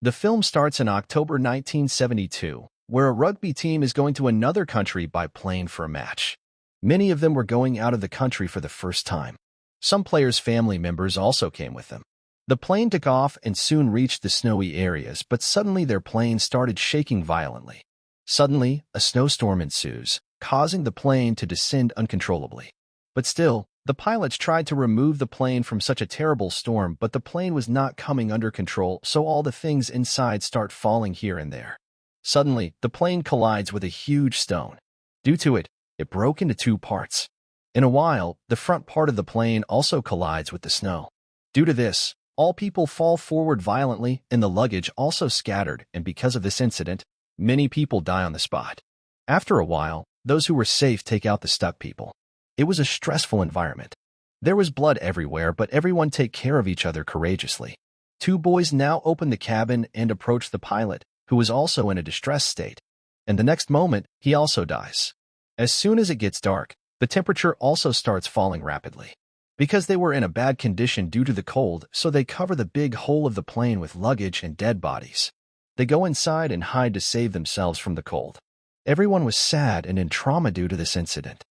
The film starts in October 1972, where a rugby team is going to another country by plane for a match. Many of them were going out of the country for the first time. Some players' family members also came with them. The plane took off and soon reached the snowy areas, but suddenly their plane started shaking violently. Suddenly, a snowstorm ensues, causing the plane to descend uncontrollably. But still, the pilots tried to remove the plane from such a terrible storm, but the plane was not coming under control, so all the things inside start falling here and there. Suddenly, the plane collides with a huge stone. Due to it, it broke into two parts. In a while, the front part of the plane also collides with the snow. Due to this, all people fall forward violently and the luggage also scattered, and because of this incident, many people die on the spot. After a while, those who were safe take out the stuck people. It was a stressful environment. There was blood everywhere, but everyone take care of each other courageously. Two boys now open the cabin and approach the pilot, who was also in a distressed state. And the next moment, he also dies. As soon as it gets dark, the temperature also starts falling rapidly. Because they were in a bad condition due to the cold, so they cover the big hole of the plane with luggage and dead bodies. They go inside and hide to save themselves from the cold. Everyone was sad and in trauma due to this incident.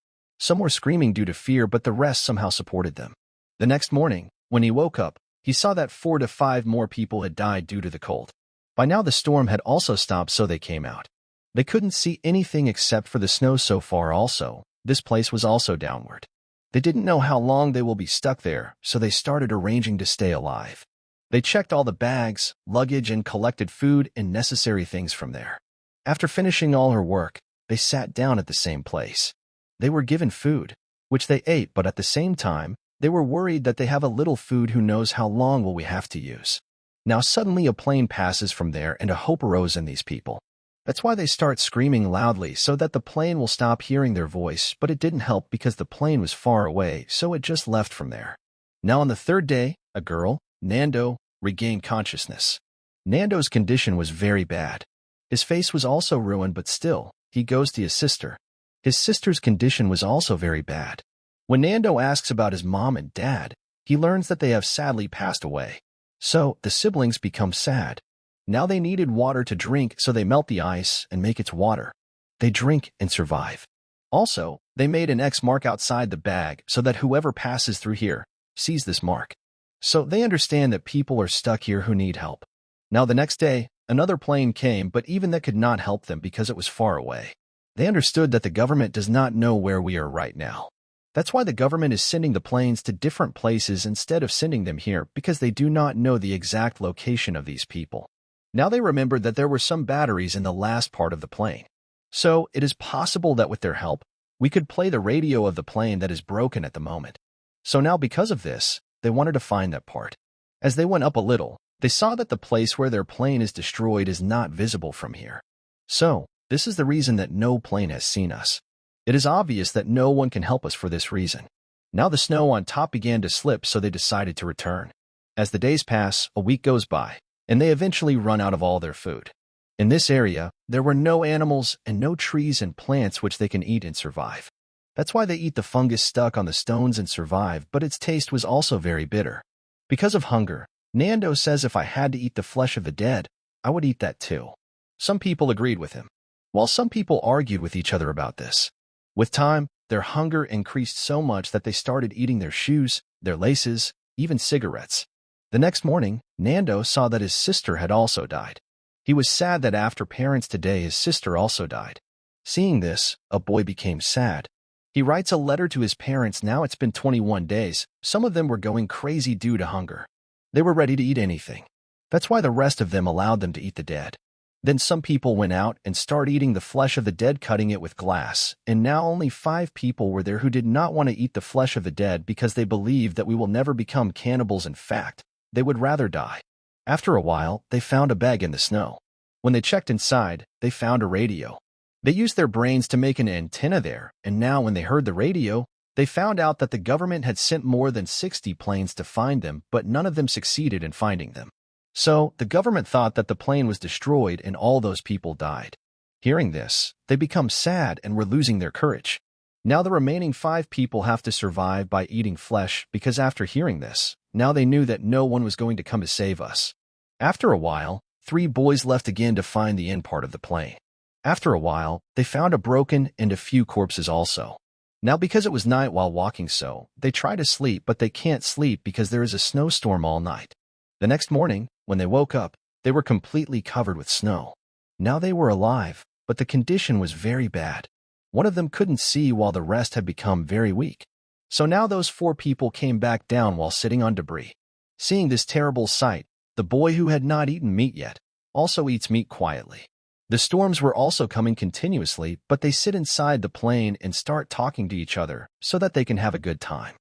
Some were screaming due to fear, but the rest somehow supported them. The next morning, when he woke up, he saw that 4 to 5 more people had died due to the cold. By now the storm had also stopped, so they came out. They couldn't see anything except for the snow so far also. This place was also downward. They didn't know how long they will be stuck there, so they started arranging to stay alive. They checked all the bags, luggage, and collected food and necessary things from there. After finishing all her work, they sat down at the same place. They were given food, which they ate, but at the same time, they were worried that they have a little food, who knows how long will we have to use. Now suddenly a plane passes from there and a hope arose in these people. That's why they start screaming loudly so that the plane will stop hearing their voice, but it didn't help because the plane was far away, so it just left from there. Now on the third day, a girl, Nando, regained consciousness. Nando's condition was very bad. His face was also ruined, but still, he goes to his sister. His sister's condition was also very bad. When Nando asks about his mom and dad, he learns that they have sadly passed away. So, the siblings become sad. Now they needed water to drink, so they melt the ice and make its water. They drink and survive. Also, they made an X mark outside the bag so that whoever passes through here sees this mark. So they understand that people are stuck here who need help. Now the next day, another plane came, but even that could not help them because it was far away. They understood that the government does not know where we are right now. That's why the government is sending the planes to different places instead of sending them here, because they do not know the exact location of these people. Now they remembered that there were some batteries in the last part of the plane. So it is possible that with their help, we could play the radio of the plane that is broken at the moment. So now because of this, they wanted to find that part. As they went up a little, they saw that the place where their plane is destroyed is not visible from here. So, this is the reason that no plane has seen us. It is obvious that no one can help us for this reason. Now the snow on top began to slip, so they decided to return. As the days pass, a week goes by, and they eventually run out of all their food. In this area, there were no animals and no trees and plants which they can eat and survive. That's why they eat the fungus stuck on the stones and survive, but its taste was also very bitter. Because of hunger, Nando says if I had to eat the flesh of the dead, I would eat that too. Some people agreed with him, while some people argued with each other about this. With time, their hunger increased so much that they started eating their shoes, their laces, even cigarettes. The next morning, Nando saw that his sister had also died. He was sad that after parents today, his sister also died. Seeing this, a boy became sad. He writes a letter to his parents. Now it's been 21 days. Some of them were going crazy due to hunger. They were ready to eat anything. That's why the rest of them allowed them to eat the dead. Then some people went out and started eating the flesh of the dead, cutting it with glass, and now only 5 people were there who did not want to eat the flesh of the dead because they believed that we will never become cannibals. In fact, they would rather die. After a while, they found a bag in the snow. When they checked inside, they found a radio. They used their brains to make an antenna there, and now when they heard the radio, they found out that the government had sent more than 60 planes to find them, but none of them succeeded in finding them. So, the government thought that the plane was destroyed and all those people died. Hearing this, they become sad and were losing their courage. Now the remaining 5 people have to survive by eating flesh, because after hearing this, now they knew that no one was going to come to save us. After a while, Three boys left again to find the end part of the plane. After a while, they found a broken and a few corpses also. Now because it was night while walking they try to sleep but they can't sleep because there is a snowstorm all night. The next morning, when they woke up, they were completely covered with snow. Now they were alive, but the condition was very bad. One of them couldn't see while the rest had become very weak. So now those four people came back down while sitting on debris. Seeing this terrible sight, the boy who had not eaten meat yet also eats meat quietly. The storms were also coming continuously, but they sit inside the plane and start talking to each other so that they can have a good time.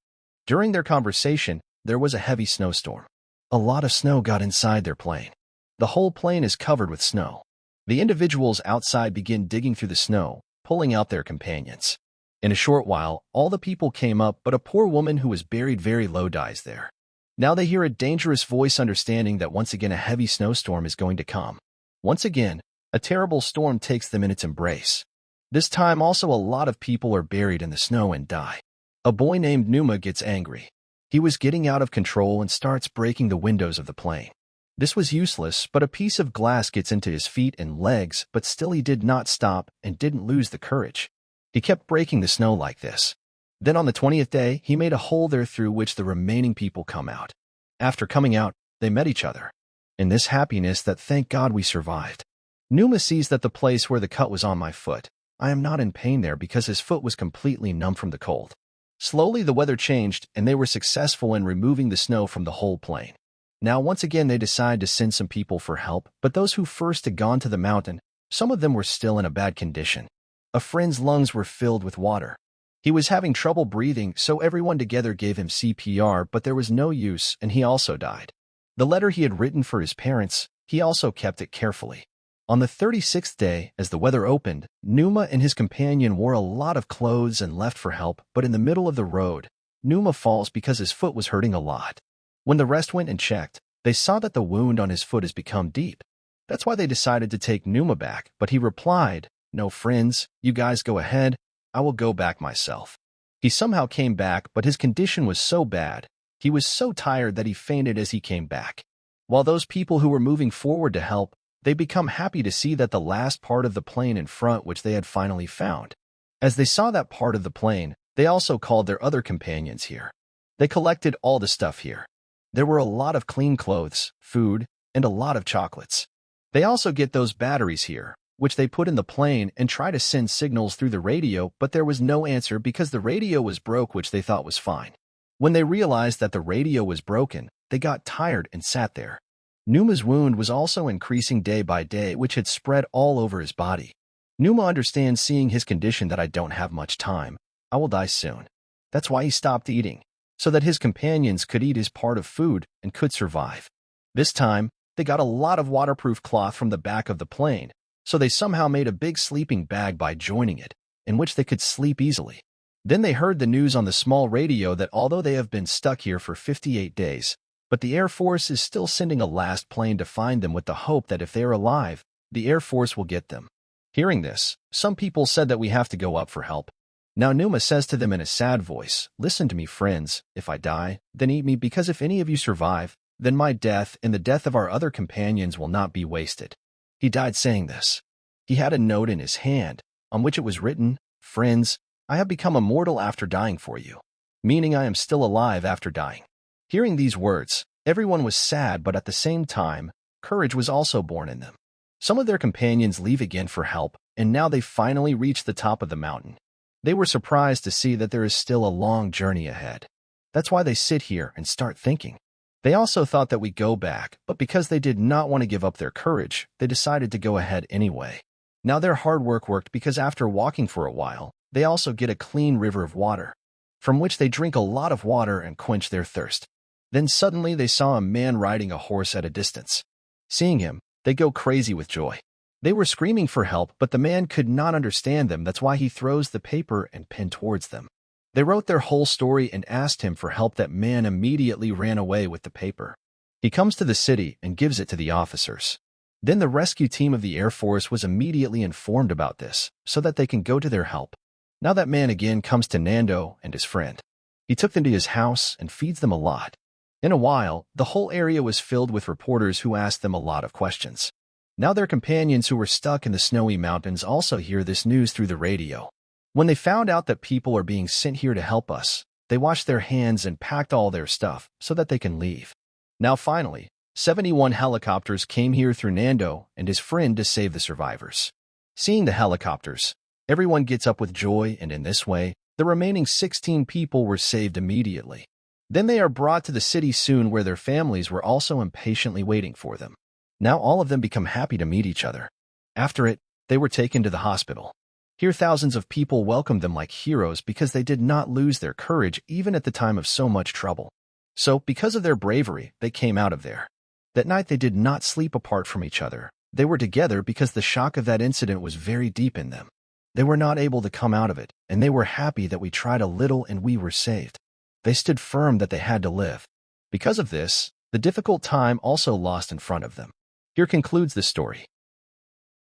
During their conversation, there was a heavy snowstorm. A lot of snow got inside their plane. The whole plane is covered with snow. The individuals outside begin digging through the snow, pulling out their companions. In a short while, all the people came up, but a poor woman who was buried very low dies there. Now they hear a dangerous voice understanding that once again a heavy snowstorm is going to come. Once again, a terrible storm takes them in its embrace. This time also a lot of people are buried in the snow and die. A boy named Numa gets angry. He was getting out of control and starts breaking the windows of the plane. This was useless, but a piece of glass gets into his feet and legs, but still he did not stop and didn't lose the courage. He kept breaking the snow like this. Then on the 20th day, he made a hole there through which the remaining people come out. After coming out, they met each other. In this happiness that thank God we survived. Numa sees that the place where the cut was on my foot. I am not in pain there because his foot was completely numb from the cold. Slowly the weather changed and they were successful in removing the snow from the whole plane. Now once again they decide to send some people for help, but those who first had gone to the mountain, some of them were still in a bad condition. A friend's lungs were filled with water. He was having trouble breathing, so everyone together gave him CPR, but there was no use and he also died. The letter he had written for his parents, he also kept it carefully. On the 36th day, as the weather opened, Numa and his companion wore a lot of clothes and left for help, but in the middle of the road, Numa falls because his foot was hurting a lot. When the rest went and checked, they saw that the wound on his foot has become deep. That's why they decided to take Numa back, but he replied, "No friends, you guys go ahead, I will go back myself." He somehow came back, but his condition was so bad, he was so tired that he fainted as he came back. While those people who were moving forward to help, they become happy to see that the last part of the plane in front which they had finally found. As they saw that part of the plane, they also called their other companions here. They collected all the stuff here. There were a lot of clean clothes, food, and a lot of chocolates. They also get those batteries here, which they put in the plane and try to send signals through the radio, but there was no answer because the radio was broke, which they thought was fine. When they realized that the radio was broken, they got tired and sat there. Numa's wound was also increasing day by day, which had spread all over his body. Numa understands seeing his condition that I don't have much time. I will die soon. That's why he stopped eating, so that his companions could eat his part of food and could survive. This time, they got a lot of waterproof cloth from the back of the plane, so they somehow made a big sleeping bag by joining it, in which they could sleep easily. Then they heard the news on the small radio that although they have been stuck here for 58 days, but the Air Force is still sending a last plane to find them with the hope that if they are alive, the Air Force will get them. Hearing this, some people said that we have to go up for help. Now Numa says to them in a sad voice, "Listen to me, friends. If I die, then eat me, because if any of you survive, then my death and the death of our other companions will not be wasted." He died saying this. He had a note in his hand, on which it was written, "Friends, I have become immortal after dying for you," meaning I am still alive after dying. Hearing these words, everyone was sad, but at the same time, courage was also born in them. Some of their companions leave again for help, and now they finally reach the top of the mountain. They were surprised to see that there is still a long journey ahead. That's why they sit here and start thinking. They also thought that we go back, but because they did not want to give up their courage, they decided to go ahead anyway. Now their hard work worked because after walking for a while, they also get a clean river of water, from which they drink a lot of water and quench their thirst. Then suddenly they saw a man riding a horse at a distance. Seeing him, they go crazy with joy. They were screaming for help, but the man could not understand them. That's why he throws the paper and pen towards them. They wrote their whole story and asked him for help. That man immediately ran away with the paper. He comes to the city and gives it to the officers. Then the rescue team of the Air Force was immediately informed about this, so that they can go to their help. Now that man again comes to Nando and his friend. He took them to his house and feeds them a lot. In a while, the whole area was filled with reporters who asked them a lot of questions. Now their companions who were stuck in the snowy mountains also hear this news through the radio. When they found out that people are being sent here to help us, they washed their hands and packed all their stuff so that they can leave. Now finally, 71 helicopters came here through Nando and his friend to save the survivors. Seeing the helicopters, everyone gets up with joy, and in this way, the remaining 16 people were saved immediately. Then they are brought to the city soon, where their families were also impatiently waiting for them. Now all of them become happy to meet each other. After it, they were taken to the hospital. Here thousands of people welcomed them like heroes because they did not lose their courage even at the time of so much trouble. So, because of their bravery, they came out of there. That night they did not sleep apart from each other. They were together because the shock of that incident was very deep in them. They were not able to come out of it, and they were happy that we tried a little and we were saved. They stood firm that they had to live. Because of this, the difficult time also lost in front of them. Here concludes the story.